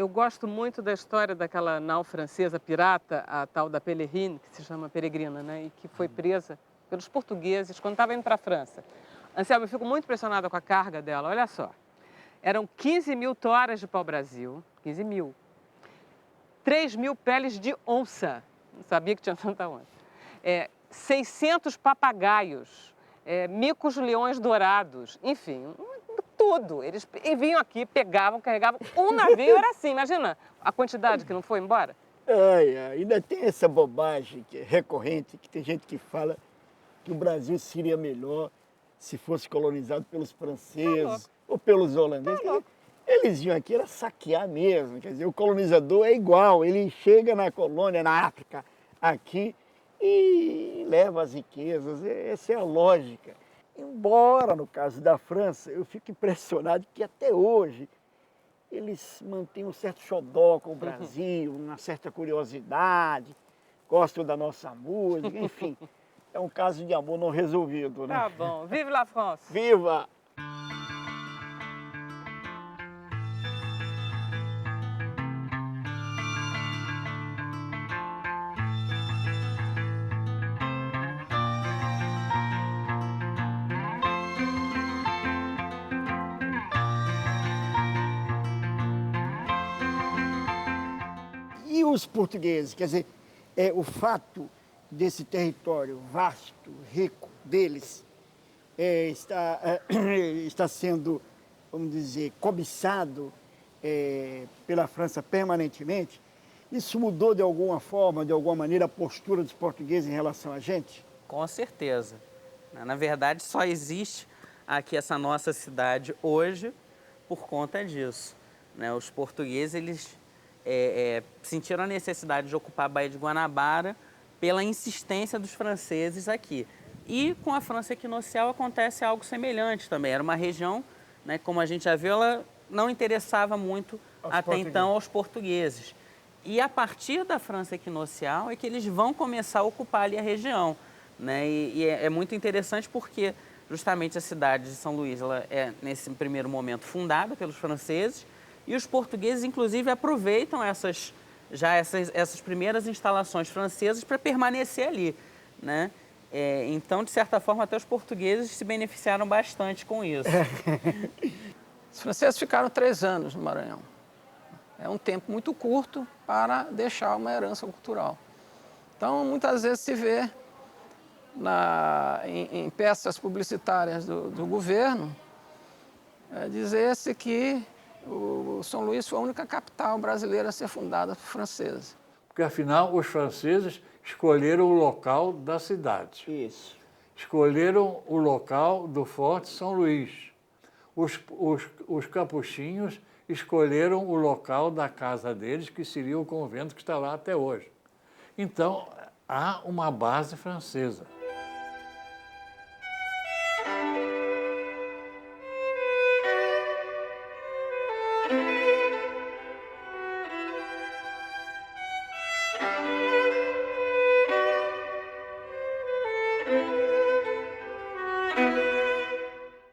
Eu gosto muito da história daquela nau francesa pirata, a tal da Pèlerine, que se chama Peregrina, né? E que foi presa pelos portugueses quando estava indo para a França. Anselmo, eu fico muito impressionada com a carga dela, olha só. Eram 15 mil toras de pau-brasil, 15 mil. 3 mil peles de onça, não sabia que tinha tanta onça. 600 papagaios, micos-leões dourados, enfim, tudo. Eles vinham aqui, pegavam, carregavam. Um navio era assim, imagina a quantidade que não foi embora. Ai, ai, ainda tem essa bobagem que é recorrente, que tem gente que fala que o Brasil seria melhor se fosse colonizado pelos franceses ou pelos holandeses. Quer dizer, eles vinham aqui era saquear mesmo, quer dizer, o colonizador é igual, ele chega na colônia, na África, aqui, e leva as riquezas, essa é a lógica. Embora, no caso da França, eu fico impressionado que até hoje eles mantêm um certo xodó com o Brasil, uma certa curiosidade, gostam da nossa música, enfim. É um caso de amor não resolvido, né? Tá bom. Vive la France! Viva! E os portugueses, quer dizer, o fato desse território vasto, rico deles, está sendo, vamos dizer, cobiçado pela França permanentemente, isso mudou de alguma forma, de alguma maneira, a postura dos portugueses em relação a gente? Com certeza. Na verdade, só existe aqui essa nossa cidade hoje por conta disso, né? Os portugueses, eles sentiram a necessidade de ocupar a Baía de Guanabara pela insistência dos franceses aqui. E com a França equinocial acontece algo semelhante também. Era uma região, né, como a gente já viu, ela não interessava muito até então aos portugueses. E a partir da França equinocial é que eles vão começar a ocupar ali a região, né? E é muito interessante porque justamente a cidade de São Luís, ela é nesse primeiro momento fundada pelos franceses e os portugueses inclusive aproveitam essas primeiras instalações francesas para permanecer ali, né? Então, de certa forma, até os portugueses se beneficiaram bastante com isso. Os franceses ficaram 3 anos no Maranhão. É um tempo muito curto para deixar uma herança cultural. Então, muitas vezes se vê em peças publicitárias do governo dizer-se que o São Luís foi a única capital brasileira a ser fundada por franceses. Porque, afinal, os franceses escolheram o local da cidade. Isso. Escolheram o local do Forte São Luís. Os capuchinhos escolheram o local da casa deles, que seria o convento que está lá até hoje. Então, há uma base francesa.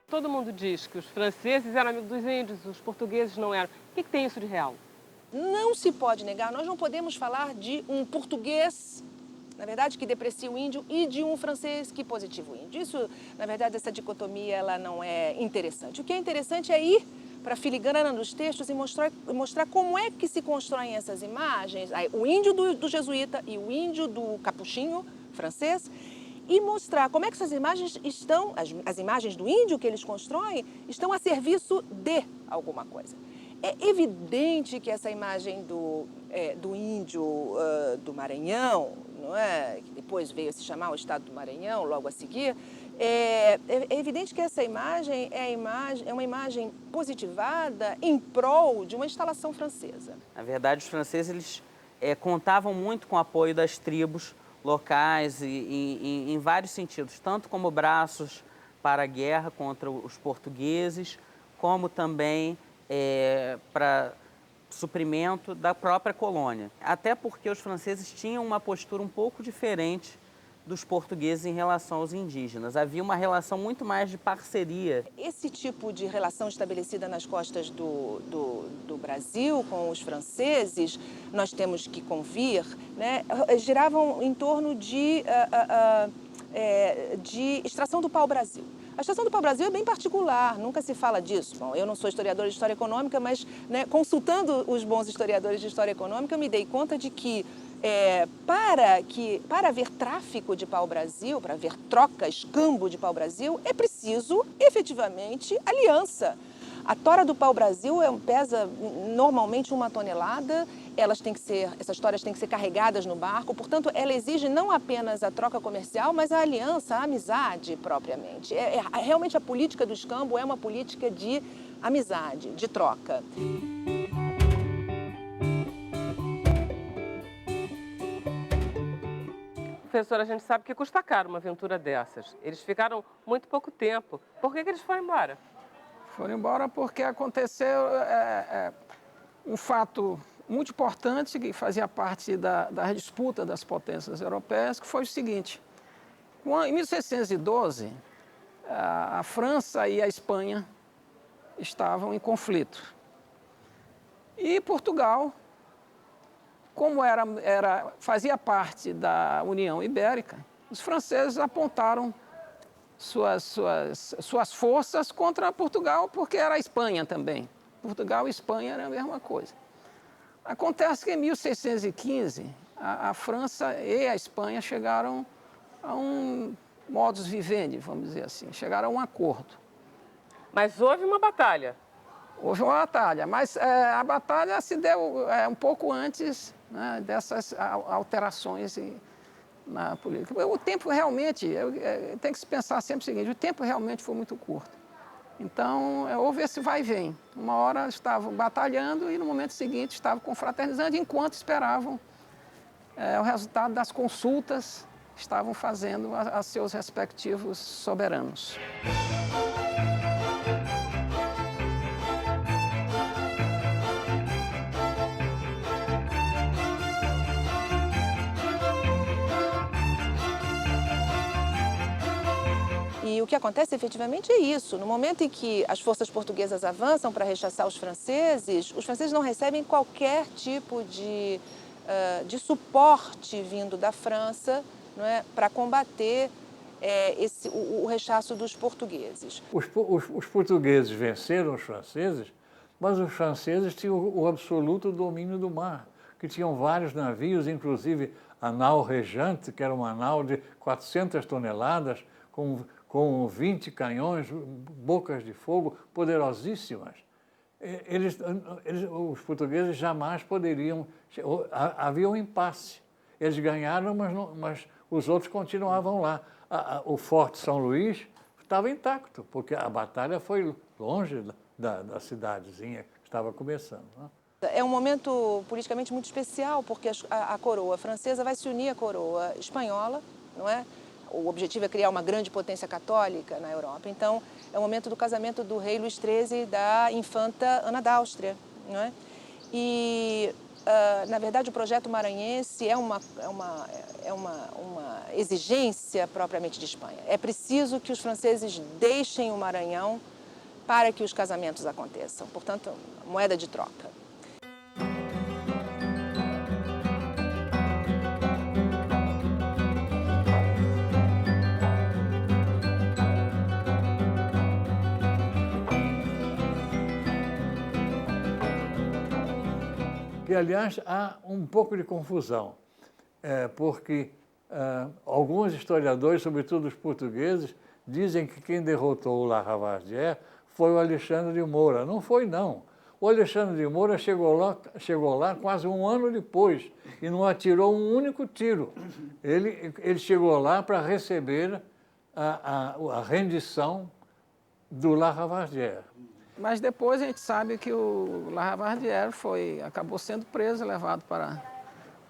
Todo mundo diz que os franceses eram amigos dos índios, os portugueses não eram. O que tem isso de real? Não se pode negar, nós não podemos falar de um português, na verdade, que deprecia o índio e de um francês que positiva o índio. Isso, na verdade, essa dicotomia ela não é interessante. O que é interessante é ir para a filigrana dos textos e mostrar como é que se constroem essas imagens, o índio do jesuíta e o índio do capuchinho francês, e mostrar como é que essas imagens estão, as imagens do índio que eles constroem, estão a serviço de alguma coisa. É evidente que essa imagem do índio do Maranhão, não é? Que depois veio a se chamar o Estado do Maranhão, logo a seguir, é evidente que essa imagem é uma imagem positivada em prol de uma instalação francesa. Na verdade, os franceses eles, contavam muito com o apoio das tribos locais e em vários sentidos, tanto como braços para a guerra contra os portugueses, como também para suprimento da própria colônia. Até porque os franceses tinham uma postura um pouco diferente dos portugueses em relação aos indígenas. Havia uma relação muito mais de parceria. Esse tipo de relação estabelecida nas costas do Brasil com os franceses, nós temos que convir, né, giravam em torno de extração do pau-brasil. A extração do pau-brasil é bem particular, nunca se fala disso. Bom, eu não sou historiadora de história econômica, mas, né, consultando os bons historiadores de história econômica, eu me dei conta de que para haver tráfico de pau-brasil, para haver troca, escambo de pau-brasil, é preciso, efetivamente, aliança. A tora do pau-brasil pesa normalmente 1 tonelada, essas toras têm que ser carregadas no barco, portanto, ela exige não apenas a troca comercial, mas a aliança, a amizade propriamente. Realmente a política do escambo é uma política de amizade, de troca. Professora, a gente sabe que custa caro uma aventura dessas. Eles ficaram muito pouco tempo. Por que eles foram embora? Foram embora porque aconteceu um fato muito importante que fazia parte da disputa das potências europeias, que foi o seguinte. Em 1612, a França e a Espanha estavam em conflito. E Portugal, como fazia parte da União Ibérica, os franceses apontaram suas forças contra Portugal, porque era a Espanha também. Portugal e Espanha eram a mesma coisa. Acontece que em 1615, a França e a Espanha chegaram a um modus vivendi, vamos dizer assim, chegaram a um acordo. Mas houve uma batalha. Houve uma batalha, mas a batalha se deu um pouco antes, né, dessas alterações na política. O tempo realmente, tem que se pensar sempre o seguinte, o tempo realmente foi muito curto. Então, houve esse vai e vem. Uma hora estavam batalhando e no momento seguinte estavam confraternizando, enquanto esperavam o resultado das consultas que estavam fazendo a seus respectivos soberanos. E o que acontece efetivamente é isso. No momento em que as forças portuguesas avançam para rechaçar os franceses não recebem qualquer tipo de suporte vindo da França, não é, para combater o rechaço dos portugueses. Os portugueses venceram os franceses, mas os franceses tinham o absoluto domínio do mar, que tinham vários navios, inclusive a nau Regente, que era uma nau de 400 toneladas, com 20 canhões, bocas de fogo poderosíssimas. Os portugueses jamais poderiam... Havia um impasse. Eles ganharam, mas os outros continuavam lá. O Forte São Luís estava intacto, porque a batalha foi longe da cidadezinha que estava começando, né? É um momento politicamente muito especial, porque a coroa francesa vai se unir à coroa espanhola, não é? O objetivo é criar uma grande potência católica na Europa. Então, é o momento do casamento do rei Luís XIII e da infanta Ana d'Áustria, não é? E, na verdade, o projeto maranhense é uma exigência propriamente de Espanha. É preciso que os franceses deixem o Maranhão para que os casamentos aconteçam. Portanto, moeda de troca. Que, aliás, há um pouco de confusão, porque alguns historiadores, sobretudo os portugueses, dizem que quem derrotou o Larivière foi o Alexandre de Moura. Não foi, não. O Alexandre de Moura chegou lá quase um ano depois e não atirou um único tiro. Ele chegou lá para receber a rendição do Larivière. Mas depois a gente sabe que o Larivière acabou sendo preso, levado para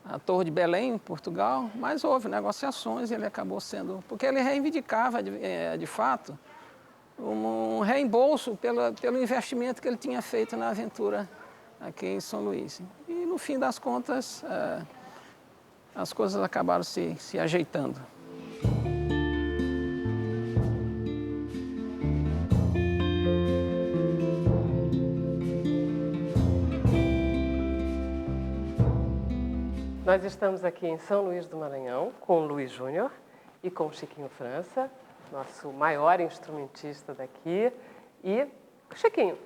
a Torre de Belém, em Portugal, mas houve negociações e ele acabou sendo... Porque ele reivindicava, de fato, um reembolso pelo investimento que ele tinha feito na aventura aqui em São Luís. E, no fim das contas, as coisas acabaram se ajeitando. Nós estamos aqui em São Luís do Maranhão com o Luiz Júnior e com o Chiquinho França, nosso maior instrumentista daqui. E, Chiquinho,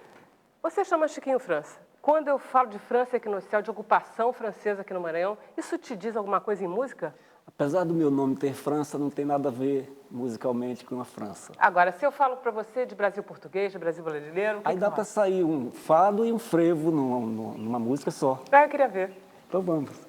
você chama Chiquinho França. Quando eu falo de França equinocial, de ocupação francesa aqui no Maranhão, isso te diz alguma coisa em música? Apesar do meu nome ter França, não tem nada a ver musicalmente com a França. Agora, se eu falo para você de Brasil português, de Brasil brasileiro, o que Aí que dá rola? para sair um fado e um frevo numa música só. Ah, eu queria ver. Então vamos.